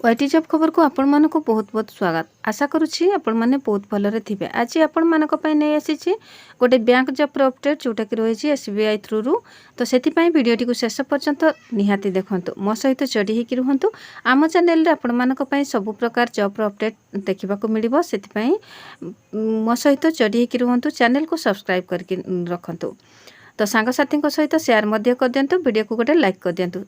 YT job खबर को आपण मानक बहुत बहुत स्वागत। आशा करुच्ची आपण माने बहुत भलरे थिबे। आज आपण मानक पई नै आसीची गोटे बैंक जॉब अपडेट जोटा कि रही एसबीआई थ्रू रु। तो सेति पई वीडियोटी को शेष पर्यंत निहाती देखंतु, मो सहित जोड़ी हिकी रुहंतु। आम चैनल रे आपण मानक पई सब प्रकार जॉब अपडेट देखिबा को मिलिबो, सेति पई मो सहित जोड़ी हिकी रुहंतु। चैनल को सब्सक्राइब करके रखंतु। तो सांग साथी को सहित शेयर मध्य कर दियंतु, वीडियो को गोटे लाइक कर दियंतु।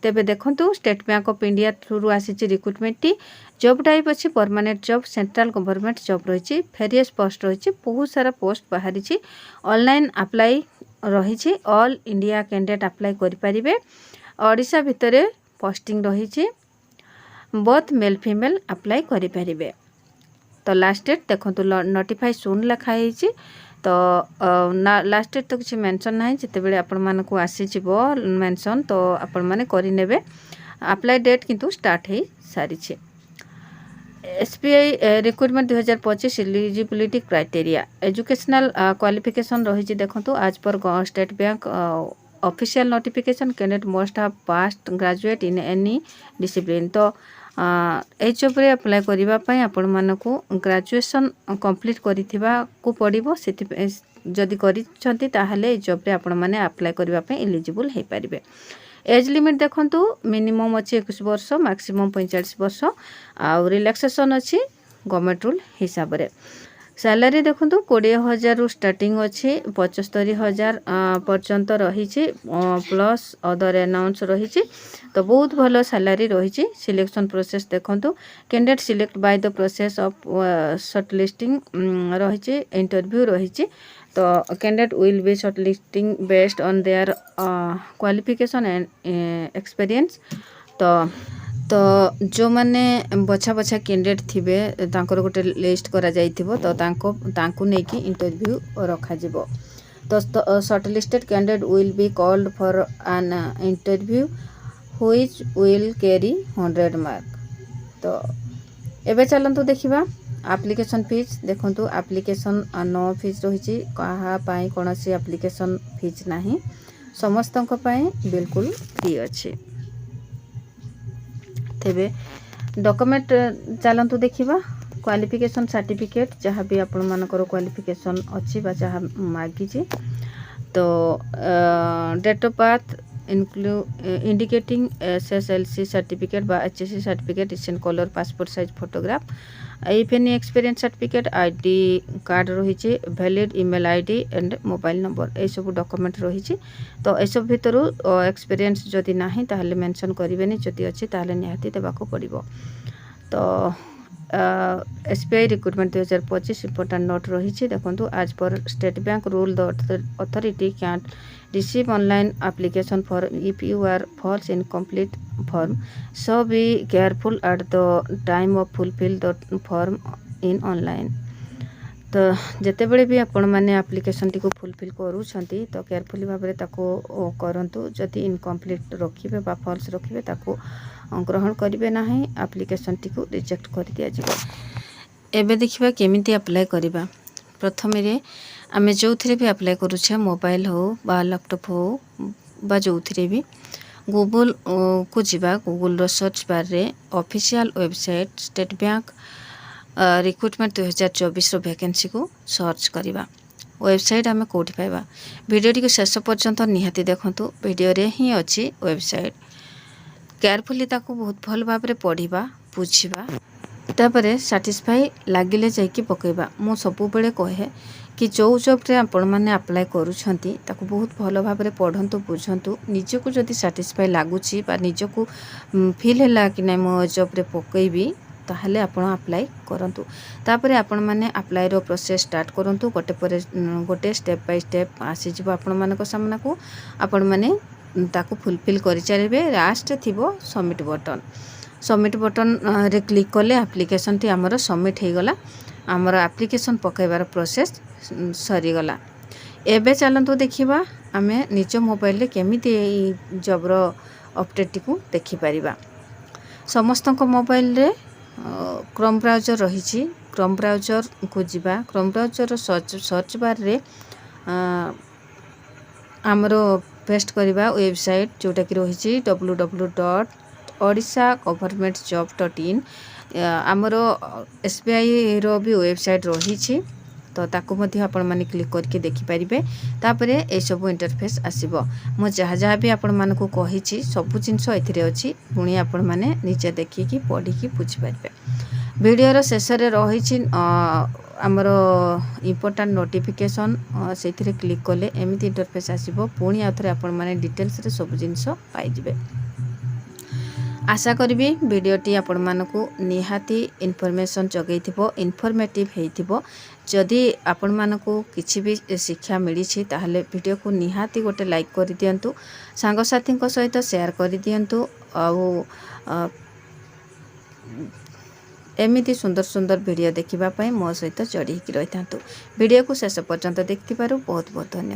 तेबे देखंतु state bank of India through आसी रिक्रुटमेंट टी जॉब टाइप अच्छी permanent job, central government job रही, फेरियस पोस्ट रही, बहुत सारा पोस्ट बाहरी, ऑनलाइन अप्लाई रही, ऑल इंडिया कैंडिडेट अप्लाई करें। ओडिशा भितर पोस्टिंग रही, बोथ मेल फीमेल अप्लाई करें। तो लास्ट डेट देखो नोटिफाई सून लिखाई। तो लास्ट डेट तो किसी मेंशन ना जिते आपण मानक आसी मेंशन, तो आपण माने करिनेबे। अप्लाई डेट किंतु स्टार्ट हो सारी। SBI recruitment 2025 eligibility criteria educational qualification रही। देखो आज पर state bank official notification candidate must have past graduate in any discipline. तो ए जॉब रे अप्लाई करने आपण मानक ग्रेजुएशन कंप्लीट करिथिबा को पड़िबो। सेति जदि करिसंती ताहाले जॉब रे आपण माने अप्लाई करने एलिजिबल हो पारिबे। एज लिमिट देखंतु मिनिमम अच्छी 21 वर्ष, मैक्सिमम 45 वर्ष। आ रिलैक्सेशन अच्छी गवर्नमेंट रूल हिसाब रे। सैलरी देखो 20,000 रु स्टार्टिंग अच्छी 75,000 पर्यंत रही, प्लस अदर अनाउंस रही। तो बहुत भल सैलरी रही। सिलेक्शन प्रोसेस देखो candidate select by the process of shortlisting रही, इंटरव्यू रही। तो candidate will be shortlisting based on their qualification and experience. तो जो माने बछा बछा कैंडिडेट थिबे तांकर गोटे लिस्ट करा जाइथिबो, तो तांको नेकी इंटरव्यू रखा जिवो। तो shortlisted candidate will be called for an interview which will carry 100 mark. तो एबे चलंतु देखिबा एप्लिकेशन फीस। देखंतु एप्लिकेशन नो फीस रही, कहा पाई कोनोसी एप्लिकेशन फीस नाही, समस्तक पाई बिल्कुल फ्री अछि। तेबे डॉक्यूमेंट चलंतु देखिबा क्वालिफिकेशन सर्टिफिकेट जहाँ भी आपण मानकर क्वालिफिकेशन अच्छी बा जहाँ मागी। तो date of birth indicating SSLC certificate बा एचएससी सर्टिफिकेट, इसन colour passport size photograph, if any experience certificate, ID card रही, valid email ID and mobile number, ये सब डॉक्यूमेंट रही। तो ये सब भितर एक्सपीरियंस जदि नाही ताहले मेंशन करें, जदि अच्छी ताहले निहाती देबाको पड़िबो। तो एसबीआई रिक्रुटमेंट 2025 इंपोर्टेंट नोट रही। देखो आज पर state bank rule the authority can receive online application for if you are false in complete form, so be careful at the time of fulfil the form in online. तो जिते बड़े भी आपण माने एप्लिकेशन टी को फुलफिल करूछंती तो केयरफुली भाबरे ताको करंतु। जदि इनकम्प्लीट रखिबे बा फॉल्स रखिबे ताको ग्रहण करिवे नाही, एप्लिकेशन टी को रिजेक्ट कर दिया जिवो। एबे देखिबा केमिति अप्लाई करिबा। प्रथमे रे आमे जोथिरे भी अप्लाई करूछे, मोबाइल हो बा लैपटॉप हो बा जोथिरे भी, गूगल को जिबा। गूगल रो सर्च बार रे official website state bank recruitment 2024 रो वैकेंसी को सर्च करिबा। वेबसाइट आमे कोठी पाइबा, वीडियो को शेष पर्यंत निहाती देखंतु। वीडियो रे ही अछि वेबसाइट, केयरफुली ताको बहुत भल भाबरे पढ़िबा बुझिबा, तापरे सैटिस्फाई लागिले जाइकी पकेबा। मु सबु बेले कहे कि जो जॉब रे आपण माने अप्लाई करूछंती ताको बहुत भल भाबरे पढ़ंतु बुझंतु। निजको जदि सैटिस्फाई लागुची बा निजको फील हैला कि नै मो जॉब रे पकेबी, ताहले आपण अप्लाई करंतु। तापरे आपण माने अप्लाई रो प्रोसेस स्टार्ट करंतु। गोटे स्टेप बाय स्टेप आसी जिवो आपण माने को सामना को, आपण माने ताको फुलफिल करि चालिबे। लास्ट थिबो सबमिट बटन, सबमिट बटन रे क्लिक कले एप्लिकेशन टी हमर सबमिट हे गला, हमर एप्लिकेशन पकेबार प्रोसेस सरी गला। एबे चलंतु देखिबा आमे निज मोबाइल रे केमिति जॉब रो अपडेट टी को देखि परिबा। समस्त को मोबाइल रे क्रोम ब्राउजर रही, क्रोम ब्राउजर को जिबा। क्रोम ब्राउजर सर्च बार रे हमरो पेस्ट करिबा वेबसाइट जोटा कि रही www Odisha government job .in आमर SBI रो भी वेबसाइट रही तो ताकू मध्य आपण माने क्लिक करके देखि परिबे। तापरे ए सब इंटरफेस आसीबो। मो जहाँ जहाँ भी आपण मानकू कहिछि सब जिंस एथिरे अछि पुणी आपण माने नीचे देखिकी पढ़िकी बुझि परिबे। वीडियोर शेष रे रही आमर इम्पोर्टाट नोटिफिकेशन से क्लिक कले एमती इंटरफेस आसीबो। पुणी आउथरे आपण माने डिटेल्स रे सब जिंस पाई जिवे। आशा करी वीडियोटी आपण मानकू निहाती इनफॉरमेशन जगैथिबो इनफॉर्मेटिव हेइथिबो। जदि आपण मानकू किछि भी शिक्षा मिली ताहले वीडियो को निहाती गोटे लाइक कर दियंतु सांग साथी सहित शेयर कर दियंतु आउ एमिति सुंदर सुंदर वीडियो देखिबा पई मो सहित जोड़ी रही था। वीडियो को शेष पर्यंत देखिथिबारु बहुत बहुत धन्यवाद।